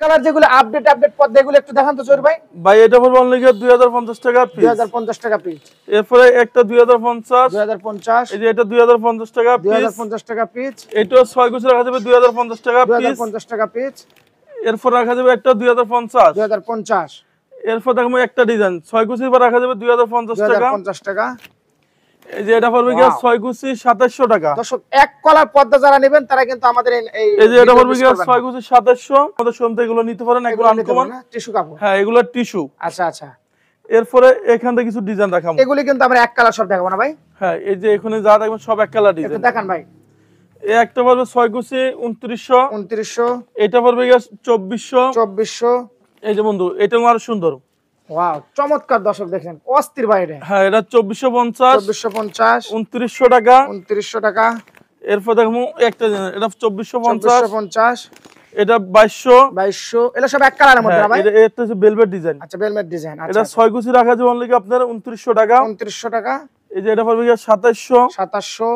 Colour যেগুলো update Padma এগুলো একটু দেখান তো জোর ভাই। ভাই এটা পড়বে অনলি 2050 টাকা পিস। 2050 টাকা পিস। এরপরে একটা 2050 2050 এই যে এটা 2050 টাকা পিস। 2050 টাকা পিস। এটা 6 গুছি রাখা যাবে 2050 টাকা পিস। 2050 টাকা পিস। এরপর রাখা যাবে একটা 2050 2050। এরপর দেখো একটা ডিজাইন 6 গুছির পর রাখা যাবে 2050 টাকা। 2050 টাকা। এই যে এটা পড়বে 6 গুছি 2700 টাকা। দর্শক এক কলার পদ্মা যারা নেবেন তারা কিন্তু আমাদের এই যে এটা পড়বে 6 গুছি 2700 আমাদের শোরুম থেকে এগুলো নিতে পারেন এগুলো আনকমন টিস্যু কাপড়। হ্যাঁ এগুলো টিস্যু। আচ্ছা। এরপরে এখান থেকে কিছু ডিজাইন দেখাবো। এগুলি কিন্তু আমরা এক কালার সব দেখাবো না ভাই। হ্যাঁ এই যে এখানে যা দেখবেন সব এক কালার ডিজাইন। একটু দেখান ভাই। এই একটা পড়বে 6 গুছি 2900 এটা পড়বে 2400 এই যে বন্ধু এটা আরো সুন্দর। ওয়াও চমৎকার দর্শক দেখেন অস্থির বাইরে। হ্যাঁ এটা 2450 2900 টাকা 2900 টাকা। এরপর দেখো একটা এটা 2450 এটা 2200 এটা সব এক কালারের মধ্যে না ভাই। এটা হচ্ছে ভেলভেট ডিজাইন। আচ্ছা ভেলভেট ডিজাইন। এটা 6 গুছি রাখা যাবে অনলি আপনার 2900 টাকা। 2900 টাকা। এই যে এটা পড়বে 2700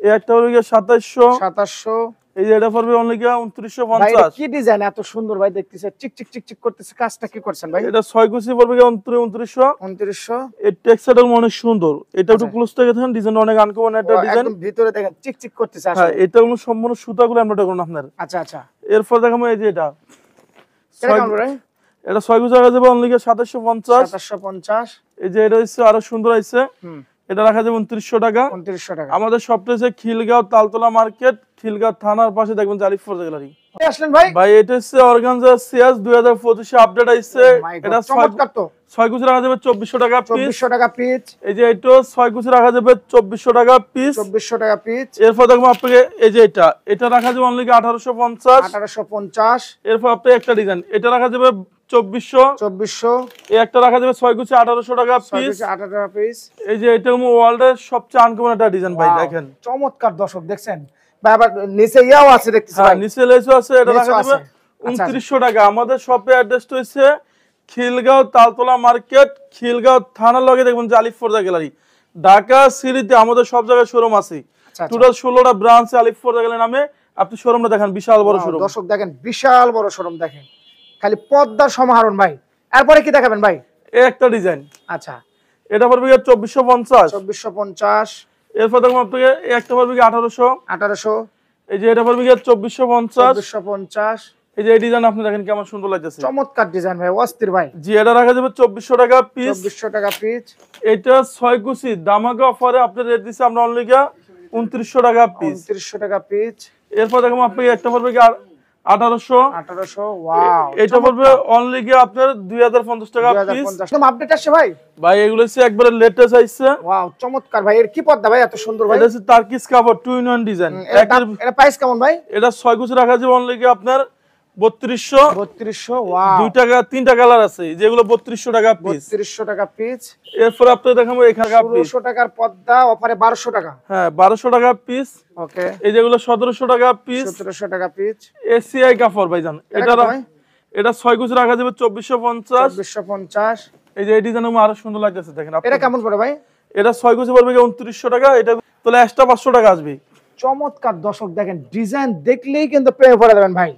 এই একটা পড়বে 2700 এই যে এটা পড়বে অনলি 2950 ভাই কি ডিজাইন এত সুন্দর ভাই দেখতেছে চিক করতেছে কাজটা কি করছেন ভাই। এটা 6 গুছি পড়বে 2900 এই টেক্সচারটা অনেক সুন্দর। এটা একটু ক্লোজ থেকে দেখেন ডিজাইনটা অনেক আনকমন একটা ডিজাইন। একদম ভিতরে দেখেন চিক করতেছে আসলে। হ্যাঁ এটা হলো সম্পূর্ণ সুতাগুলো এমব্রয়ডারি করুন আপনার। আচ্ছা এরপর দেখাবো এই যে এটা এটা 6 গুছি রাখা যাবে অনলি 2750 এই যে এটা হচ্ছে আরো সুন্দর আছে এটা রাখা যাবে 2900 টাকা। আমাদের সবটা হচ্ছে খিলগাঁও তালতলা মার্কেট খিলগাঁও থানার পাশে দেখবেন জারিফ ফোর্জ গ্যালারি। আসলেন ভাই। ভাই এটা হচ্ছে অর্গানজা সিয়াস 2025 এ আপডেট আইছে। এটা চমৎকার তো 6 গুছি রাখা যাবে 2400 টাকা পিস। 2400 টাকা পিস। এই যে এটা 6 গুছি রাখা যাবে 2400 টাকা পিস। 2400 টাকা পিস। এরপর দেখো আপনাকে এই যে এটা রাখা যাবে অনলি 1850 এরপর আপনি একটা ডিজাইন এটা রাখা যাবে 2400 এই একটা রাখা যাবে 6 গুছি 1800 টাকা পিস। 1800 টাকা পিস। এই যে এটা ওয়ার্ল্ডের সবচেয়ে আনকমন একটা ডিজাইন ভাই দেখেন চমৎকার দর্শক দেখছেন ভাই। আবার নিচে ইয়াও আছে দেখতেছি ভাই। নিচে লেসও আছে এটা রাখা যাবে 2900 টাকা। আমাদের শপের অ্যাড্রেসটা হচ্ছে খিলগাঁও তালতলা মার্কেট খিলগাঁও থানার লগে দেখবেন জালিফ ফোর্জা গ্যালারি। ঢাকা সিটিতে আমাদের সব জায়গায় শোরুম আছে। টোটাল 16টা ব্রাঞ্চ আলিফ ফোর্জা গ্যালারি নামে। আপনি শোরুমটা দেখেন বিশাল বড় শোরুম। দর্শক দেখেন বিশাল বড় শোরুম দেখেন খালি পদ্মার সমাহারণ ভাই। এরপরে কি দেখাবেন ভাই? এই একটা ডিজাইন। আচ্ছা এটা পড়বে 2450 এরপর দেখুন আপনাকে একটা পড়বে 1800 এই যে এটা পড়বে 2450 এই যে এই ডিজাইন আপনি দেখেন কেমন সুন্দর লাগতেছে। চমৎকার ডিজাইন ভাই অস্থির ভাই। জি এটা রাখা যাবে 2400 টাকা পিস। 2400 টাকা পিস। এটা 6 গুছি দামাকা অফারে আপনি রেট দিছি আমরা অনলি 2900 টাকা পিস। 2900 টাকা পিস। এরপর দেখুন আপনাকে একটা পড়বে 1800 ওয়াও এটা পড়বে অনলি আপনার 2050 টাকা পিস। একদম আপডেট আসছে ভাই। ভাই এগুলো হচ্ছে একবারে লেটেস্ট আইছে। ওয়াও চমৎকার ভাই। এর কি পদ্মা ভাই এত সুন্দর ভাই? এটা হচ্ছে টার্কিশ কাপড় 2 in 1 ডিজাইন। এটা প্রাইস কেমন ভাই? এটা 6 গুছি রাখা যাবে অনলি আপনার 3200 ওয়াও 2 টাকা 3টা কালার আছে যেগুলো 3200 টাকা পিস। 3200 টাকা পিস। এরপর আপনাদের দেখাবো এখানে 1600 টাকার পদ্মা অফারে 1200 টাকা। হ্যাঁ 1200 টাকা পিস। ওকে এই যেগুলো 1700 টাকা পিস। 1700 টাকা পিস। এসিআই কাপড় ভাইজান এটা 6 গুছি রাখা যাবে 2450 এই যে এই ডিজাইন আরো সুন্দর লাগতেছে দেখেন। এটা কেমন পড়ে ভাই? এটা 6 গুছি পড়বে 2900 টাকা। এটা তাহলে এক্সট্রা 500 টাকা আসবে। চমৎকার দর্শক দেখেন ডিজাইন দেখলেই কিন্তু প্রেমে পড়ে যাবেন ভাই।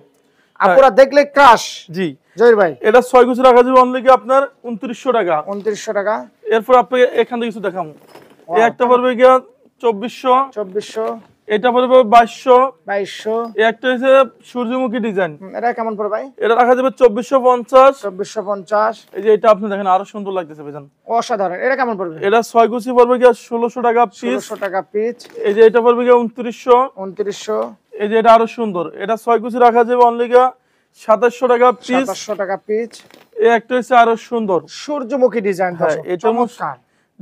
আপনারা দেখলে ক্রাশ। জি জহির ভাই এটা 6 গুছি রাখা যাবে অনলি আপনার 2900 টাকা। 2900 টাকা। এরপর আপনাকে এখান থেকে কিছু দেখাবো। এই একটা পড়বে 2400 এটা পড়বে 2200 এই একটা হচ্ছে সূর্যমুখী ডিজাইন। এটা কেমন পড়ে ভাই? এটা রাখা যাবে 2450 এই যে এটা আপনি দেখেন আরো সুন্দর লাগতেছে ভাইজান অসাধারণ। এটা কেমন পড়বে? এটা 6 গুছি পড়বে 1600 টাকা পিস। 1600 টাকা পিস। এই যে এটা পড়বে 2900 এই যে এটা আরো সুন্দর। এটা 6 গুছি রাখা যাবে অনলি 2700 টাকা পিস। 2700 টাকা পিস। এই একটা হচ্ছে আরো সুন্দর সূর্যমুখী ডিজাইন। এটা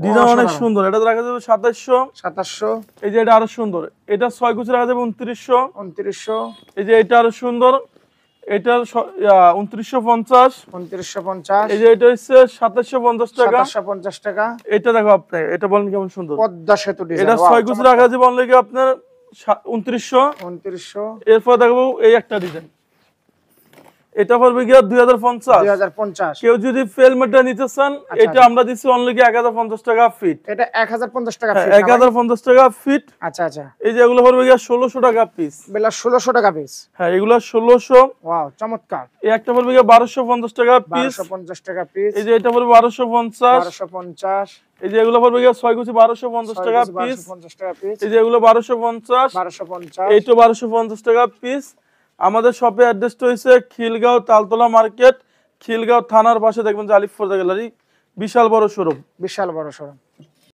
ডিজাইন অনেক সুন্দর। এটা রাখা যাবে 2700 এই যে এটা আরো সুন্দর। এটা 6 গুছি রাখা যাবে 2900 এই যে এটা আরো সুন্দর। এটা 2950 এই যে এটা হচ্ছে 2750 টাকা। 2750 টাকা। এটা দেখো আপনি এটা বলেন কেমন সুন্দর পদ্মা সেতু ডিজাইন। এটা 6 গুছি রাখা যাবে অনলি আপনার 2900 2900 এরপর দেখো এই একটা ডিজাইন এটা পড়বে গিয়া 2050। 2050। কেউ যদি ফেলমেটটা নিতে চান এটা আমরা দিচ্ছি অনলি কি 1050 টাকা ফিট। এটা 1050 টাকা ফিট। 1050 টাকা ফিট। আচ্ছা আচ্ছা। এই যে এগুলো পড়বে গিয়া 1600 টাকা পিস। বেলা 1600 টাকা পিস। হ্যাঁ এগুলো 1600। ওয়াও চমৎকার। এই একটা পড়বে গিয়া 1250 টাকা পিস। 1250 টাকা পিস। এই যে এটা পড়বে 1250। 1250। এই যে এগুলো পড়বে গিয়া 6 কুচি 1250 টাকা পিস। 1250 টাকা পিস। এই যে এগুলো 1250। 1250। এইটা 1250 টাকা পিস। আমাদের শপে অ্যাড্রেসটা হইছে খিলগাঁও তালতলা মার্কেট, খিলগাঁও থানার পাশে দেখবেন যে আলিফ ফোর্দা গ্যালারি, বিশাল বড় শোরুম। বিশাল বড় শোরুম।